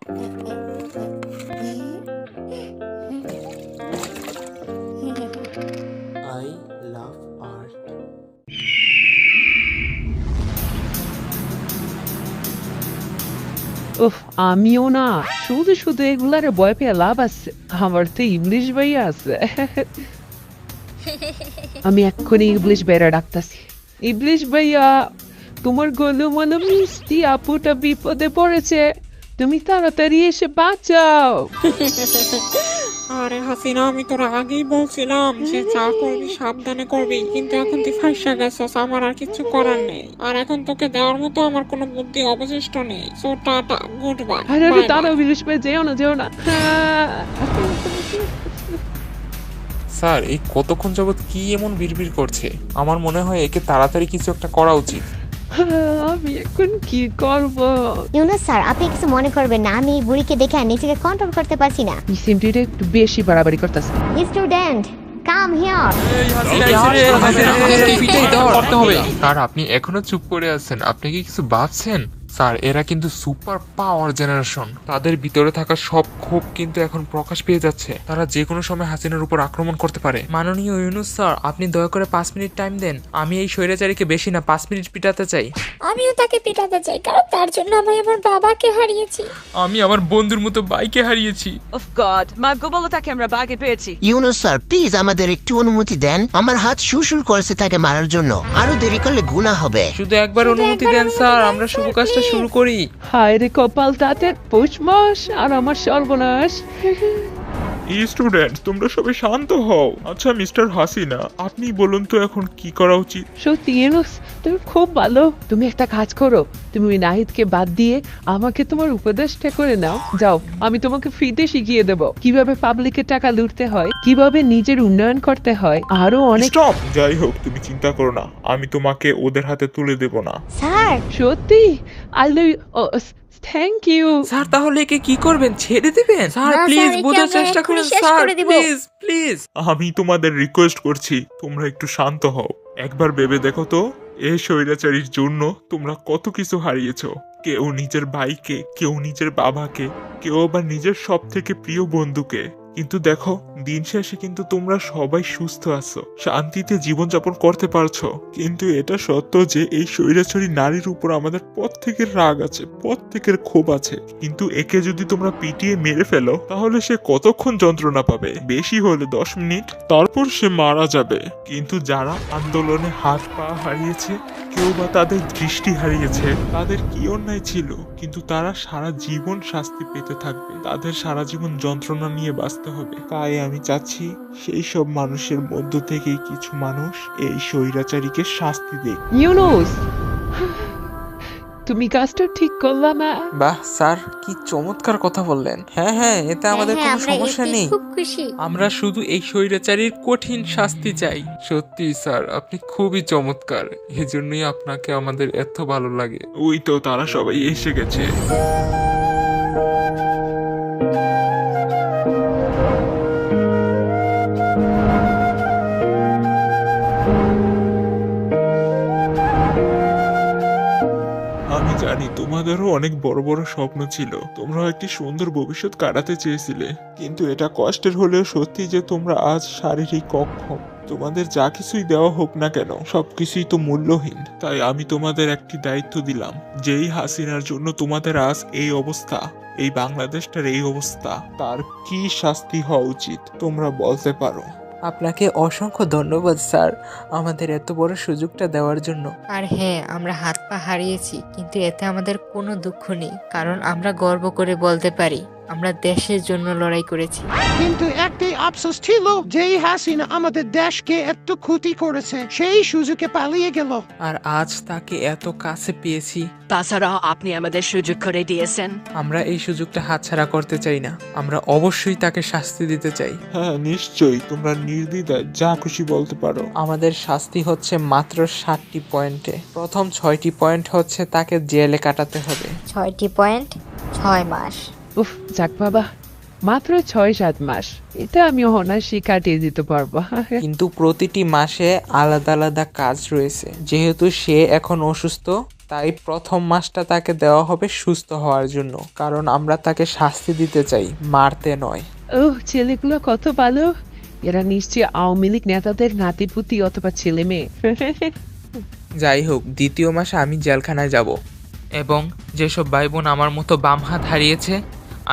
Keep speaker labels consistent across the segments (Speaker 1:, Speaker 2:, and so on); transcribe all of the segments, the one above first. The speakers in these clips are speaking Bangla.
Speaker 1: I love art.
Speaker 2: উফ, আমিও না শুধু শুধু এগুলারে ভয় পেয়ে লাভ আছে, আমার তো ইংলিশ ভাইয়া আছে। আমি এক্ষুনি ইংলিশ ভাইয়া ডাকতাছি। ইংলিশ ভাইয়া, তোমার গলু মনে মিষ্টি আপুটা বিপদে পড়েছে, তুমি তাড়াতাড়ি এসে বাঁচাও।
Speaker 3: আরে হাসিনা, আমি তোর আগেই বলছিলাম যে যা করবি সাবধানে করবি, কিন্তু এখন তুই ফাঁসা গেছস, আমার আর কিছু করার নেই। আর এখন তোকে দেওয়ার মতো আমার কোনো বুদ্ধি অবশিষ্ট নেই। So tata, good bye.
Speaker 2: আরে আরে দাঁড়াও ইংলিশ ভাই, যেও না যেও না।
Speaker 4: স্যার, এই কতক্ষণ যাবৎ কি এমন বিড়বিড় করছে? আমার মনে হয় একে তাড়াতাড়ি কিছু একটা করা উচিত।
Speaker 2: আমি এখন কি করব?
Speaker 5: ইউনুস স্যার, আপনি কিছু মনে করবেন না, আমি এই বুড়িকে দেখে আর নিজেকে কন্ট্রোল করতে পারছি না।
Speaker 2: এই সিমটিটা একটু বেশি বাড়াবাড়ি করতেছে।
Speaker 5: Student, come here.
Speaker 4: স্যার, আপনি এখনো চুপ করে আছেন? আপনি কি কিছু ভাবছেন? স্যার, এরা কিন্তু সুপার পাওয়ার জেনারেশন। তাদের ভিতরে থাকা সব ক্ষোভ কিন্তু এখন প্রকাশ পেয়ে যাচ্ছে। তারা যে কোনো সময় হাসিনার উপর আক্রমণ করতে পারে।
Speaker 6: মাননীয় ইউনুস স্যার, আপনি দয়া করে 5 মিনিট টাইম দেন। আমি এই স্বৈরাচারীকে বেশি না 5 মিনিট পিটাতে চাই।
Speaker 7: আমিও তাকে পিটাতে চাই, কারণ তার জন্য আমি আমার বাবাকে হারিয়েছি।
Speaker 6: আমি আমার বন্ধুর মতো বাইকে হারিয়েছি।
Speaker 8: Of God, মাগ্য বলো তাকে আমরা বাগে পেয়েছি।
Speaker 9: ইউনুস স্যার, প্লিজ আমাদের একটু অনুমতি দেন। আমার হাত সুরসুর করছে তাকে মারার জন্য। আরো দেরি করলে গুনাহ হবে।
Speaker 6: শুধু একবার অনুমতি দেন স্যার, আমরা শুভ কাজটা শুরু করি।
Speaker 2: হায় রে কপাল, তাদের পৌষ মাস আর আমার সর্বনাশ।
Speaker 4: স্টুডেন্ট, তোমরা সবাই শান্ত হও। আচ্ছা মিস্টার হাসিনা, আপনি বলুন তো এখন কি করা উচিত?
Speaker 2: সত্যি ইউনুস, তুমি খুব ভালো। তুমি একটা কাজ করো, তুমি ওই নাহিদকে বাদ দিয়ে আমাকে তোমার উপদেশটা করে নাও। যাও, আমি তোমাকে ফ্রিতে শিখিয়ে দেবো কিভাবে পাবলিকের টাকা লুটতে হয়, কিভাবে নিজের উন্নয়ন করতে হয়, আরো অনেক।
Speaker 4: স্টপ! যাই হোক, তুমি চিন্তা করো না, আমি তোমাকে ওদের হাতে তুলে দেব না।
Speaker 5: স্যার,
Speaker 2: সত্যি I love you, thank you.
Speaker 6: Sir, তাহলে একে কি করবেন? ছেড়ে দিবেন? স্যার
Speaker 7: না,
Speaker 6: প্লিজ
Speaker 7: স্যার, একে
Speaker 6: বোঝার
Speaker 7: আমরা
Speaker 6: চেষ্টা
Speaker 7: এক্ষুনি
Speaker 6: করুন
Speaker 7: শেষ
Speaker 6: স্যার,
Speaker 7: করে দিব।
Speaker 6: Please please.
Speaker 4: আমি তোমাদের রিকোয়েস্ট করছি, তোমরা একটু শান্ত হও। একবার ভেবে দেখো তো, এই স্বৈরাচারীর জন্য তোমরা কত কিছু হারিয়েছো। কেউ নিজের ভাইকে, কেউ নিজের বাবাকে, কেউ আবার নিজের সব থেকে প্রিয় বন্ধুকে। কিন্তু দেখো, দিন শেষে কিন্তু তোমরা সবাই সুস্থ আছো, শান্তিতে জীবনযাপন করতে পারছো। কিন্তু এটা সত্য যে এই স্বৈরাচারী নারীর উপর আমাদের প্রত্যেকের রাগ আছে, প্রত্যেকের ক্ষোভ আছে। কিন্তু একে যদি তোমরা পিটিয়ে মেরে ফেলো, তাহলে সে কতক্ষণ যন্ত্রণা পাবে? বেশি হলে 10 মিনিট, তারপর সে মারা যাবে। কিন্তু যারা আন্দোলনে হাত পা হারিয়েছে, কেউ বা তাদের দৃষ্টি হারিয়েছে, তাদের কি অন্যায় ছিল? কিন্তু তারা সারা জীবন শাস্তি পেতে থাকবে, তাদের সারা জীবন যন্ত্রণা নিয়ে বাঁচতে হবে। তাই আমি চাচ্ছি সেই সব মানুষের মধ্য থেকেই কিছু মানুষ এই স্বৈরাচারীকে শাস্তি দেয়।
Speaker 2: ইউনুস, তুমি কাজটা ঠিক করলা না?
Speaker 6: বাহ স্যার, কি চমৎকার কথা বললেন। হ্যাঁ হ্যাঁ, এতে আমাদের
Speaker 7: হ্যাঁ,
Speaker 6: কোনো
Speaker 7: আমরা
Speaker 6: সমস্যা
Speaker 7: এতে
Speaker 6: নেই।
Speaker 7: খুব খুশি।
Speaker 6: আমরা শুধু এই স্বৈরাচারীর কঠিন শাস্তি চাই। সত্যি স্যার, আপনি খুবই চমৎকার। এজন্যই আপনাকে আমাদের এত ভালো লাগে।
Speaker 4: ওই তো তারা সবাই এসে গেছে। আমি জানি তোমাদেরও অনেক বড় বড় স্বপ্ন ছিল, তোমরা একটি সুন্দর ভবিষ্যৎ কাটাতে চেয়েছিলে। কিন্তু এটা কষ্টের হলেও সত্যি যে তোমরা আজ শারীরিক অক্ষম। তোমাদের যা কিছুই দেওয়া হোক না কেন, সবকিছুই তো মূল্যহীন। তাই আমি তোমাদের একটি দায়িত্ব দিলাম, যেই হাসিনার জন্য তোমাদের আজ এই অবস্থা, এই বাংলাদেশটার এই অবস্থা, তার কি শাস্তি হওয়া উচিত তোমরা বলতে পারো?
Speaker 6: আপনাকে অসংখ্য ধন্যবাদ স্যার, আমাদের এত বড় সুযোগটা দেওয়ার জন্য।
Speaker 10: আর হ্যাঁ, আমরা হাত পা হারিয়েছি, কিন্তু এতে আমাদের কোনো দুঃখ নেই, কারণ আমরা গর্ব করে বলতে পারি আমরা দেশের জন্য লড়াই করেছি।
Speaker 11: কিন্তু একটাই আফসোস ছিল, যেই হাসিনা আমাদের দেশকে এত ক্ষতি করেছে, সেই সুযোগে পালিয়ে গেল।
Speaker 6: আর আজ তাকে এত কাছে পেয়েছি।
Speaker 8: তাছাড়া আপনি আমাদের সুযোগ করে দিয়েছেন।
Speaker 6: আমরা এই সুযোগটা হাতছাড়া করতে চাই না, আমরা অবশ্যই তাকে শাস্তি দিতে চাই।
Speaker 4: হ্যাঁ নিশ্চয়ই, তোমরা নির্দ্বিধায় যা খুশি বলতে পারো।
Speaker 6: আমাদের শাস্তি হচ্ছে মাত্র 7টি পয়েন্টে। প্রথম 6টি পয়েন্ট হচ্ছে তাকে জেলে কাটাতে হবে।
Speaker 5: 6টি পয়েন্ট, 6 মাস।
Speaker 2: উফ, যাক বাবা, মাত্র 6-7 মাস, এটা আমি অনায়াসে কাটিয়ে দিতে পারবো।
Speaker 6: কিন্তু প্রতিটি মাসে আলাদা আলাদা কাজ রয়েছে। যেহেতু সে এখন অসুস্থ, তাই প্রথম মাসটা তাকে দেওয়া হবে সুস্থ হওয়ার জন্য, কারণ আমরা তাকে শাস্তি দিতে চাই, মারতে নয়।
Speaker 2: ও ছেলেগুলো কত ভালো, এরা নিশ্চয়ই আওয়ামী লীগ নেতাদের নাতিপুতি অথবা ছেলে মেয়ে।
Speaker 6: যাই হোক, দ্বিতীয় মাসে আমি জেলখানায় যাব এবং যেসব ভাই বোন আমার মতো বাম হাত হারিয়েছে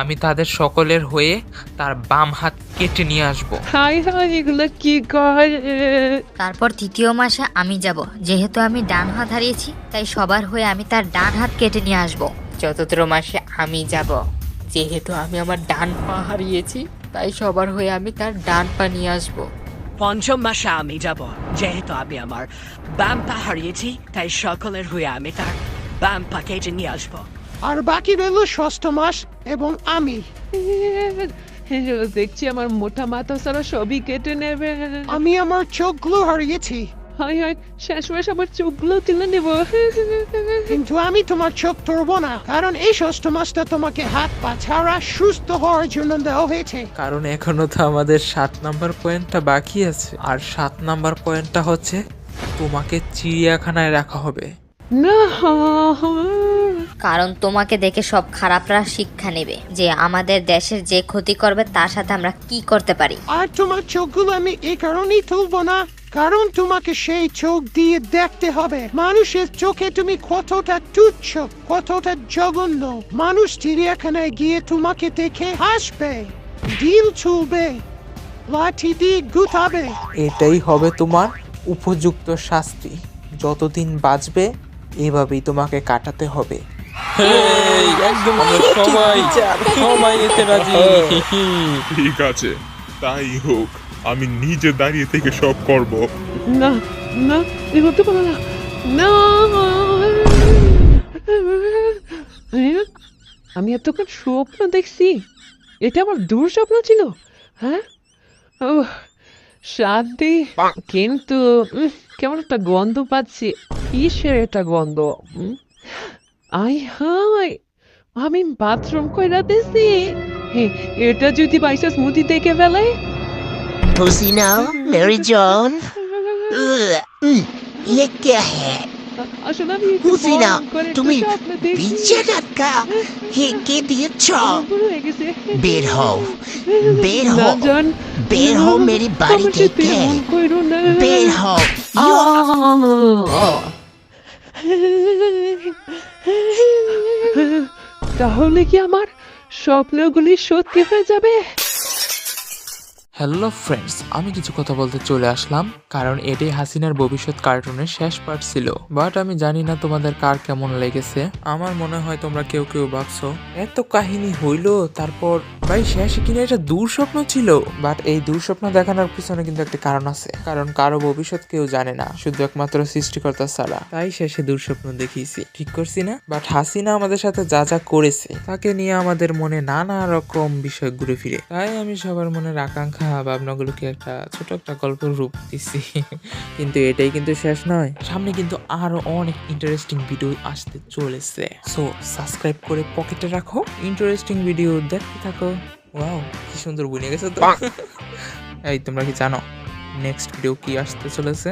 Speaker 6: আমি তাদের সকলের হয়ে তার বাম হাত কেটে নিয়ে আসব।
Speaker 2: হাই হাই, এগুলো কি কয়?
Speaker 12: তারপর তৃতীয় মাসে আমি যাব, যেহেতু আমি ডান হাত হারিয়েছি তাই সবার হয়ে আমি তার ডান হাত কেটে নিয়ে আসব।
Speaker 10: চতুর্থ মাসে আমি যাব, যেহেতু আমি আমার ডান পা হারিয়েছি তাই সবার হয়ে আমি তার ডান পা নিয়ে আসব।
Speaker 8: পঞ্চম মাসে আমি যাব, যেহেতু আমি আমার বাম পা হারিয়েছি তাই সকলের হয়ে আমি তার বাম পা কেটে নিয়ে আসবো।
Speaker 11: আর বাকি রইল ষষ্ঠ মাস এবং আমি।
Speaker 2: দেখছি আমার মোটা মাথা সারা সবই কেটে নেবে।
Speaker 11: আমি আমার চোখগুলো হারিয়েছি,
Speaker 2: হাই হাই, শেষ মাস আমার চোখগুলো তুলে নেব।
Speaker 11: কিন্তু আমি তোমার চোখ তুলব না, কারণ এই ষষ্ঠ মাসটা তোমাকে হাত পা ছাড়া সুস্থ হওয়ার জন্য দেওয়া হয়েছে।
Speaker 6: কারণ এখনো তো আমাদের 7 নাম্বার পয়েন্টটা বাকি আছে, আর 7 নাম্বার পয়েন্টটা হচ্ছে তোমাকে চিড়িয়াখানায় রাখা হবে।
Speaker 2: না,
Speaker 12: কারণ তোমাকে দেখে সব খারাপরা শিক্ষা নেবে যে আমাদের দেশের যে ক্ষতি করবে তার সাথে আমরা কি করতে পারি।
Speaker 11: আর তোমার চোখগুলো আমি এই কারণেই তুলবো না, কারণ তোমাকে সেই চোখ দিয়ে দেখতে হবে মানুষের চোখে তুমি কতটা তুচ্ছ, কতটা জঘন্য। মানুষ চিড়িয়াখানায় গিয়ে তোমাকে দেখে হাসবে, ঢিল ছুলবে, লাঠি দিয়ে গুতাবে।
Speaker 6: এটাই হবে তোমার উপযুক্ত শাস্তি। যতদিন বাঁচবে এভাবেই তোমাকে কাটাতে হবে।
Speaker 1: একদম সবাই এতে রাজি।
Speaker 4: ঠিক আছে, তাই হোক, আমি নিজে দাঁড়িয়ে থেকে সব করব।
Speaker 2: না না, এ হতে পারে না। না, আমি এতক্ষণ স্বপ্ন দেখছি, এটা আমার দুঃস্বপ্ন ছিল। হ্যাঁ, ও শান্তি, কিন্তু কেমন একটা গন্ধ পাচ্ছি। কিসের এটা গন্ধ? আই হাই, আমি বাথরুম কইরা দিছি। এটা যদি বাইসাস মুদি দেখে ফেলে।
Speaker 9: हुसीना मेरी जान, ये क्या है?
Speaker 2: আসলে আমি
Speaker 9: हुसीना তুমি বিছানাটা কে দিয়েছ? বের হও, বের হও, বের হও মেরি বাড়ি থেকে, বের হও।
Speaker 2: তাহলে কি আমার স্বপ্নগুলি সত্যি হয়ে যাবে?
Speaker 6: হ্যালো ফ্রেন্ডস, আমি কিছু কথা বলতে চলে আসলাম, কারণ এটাই হাসিনার ভবিষ্যৎ কার্টুনের শেষ পার্ট ছিল। বাট আমি জানি না তোমাদের কার কেমন লেগেছে। আমার মনে হয় তোমরা কেউ কেউ ভাবছো এত কাহিনী হইলো, তারপর ভাই শেষে কিনা এটা দুঃস্বপ্ন ছিল। বাট এই দুঃস্বপ্ন দেখানোর পিছনে কিন্তু একটা কারণ আছে, কারণ কারো ভবিষ্যৎ কেউ জানে না, শুধু একমাত্র সৃষ্টিকর্তা ছাড়া। তাই শেষে দুঃস্বপ্ন দেখিয়েছি, ঠিক করছি না? বাট হাসিনা আমাদের সাথে যা যা করেছে তাকে নিয়ে আমাদের মনে নানা রকম বিষয় ঘুরে ফিরে। তাই আমি সবার মনের আকাঙ্ক্ষা ভাবনাগুলোকে একটা ছোট একটা গল্পের রূপ দিচ্ছি। কিন্তু এটাই কিন্তু শেষ নয়, সামনে কিন্তু আরো অনেক ইন্টারেস্টিং ভিডিও আসতে চলেছে। সো সাবস্ক্রাইব করে পকেটে রাখো, ইন্টারেস্টিং ভিডিও দেখতে থাকো। ওয়াও, কি সুন্দর বুনে গেছে তো। এই তোমরা কি জানো নেক্সট ভিডিও কি আসতে চলেছে?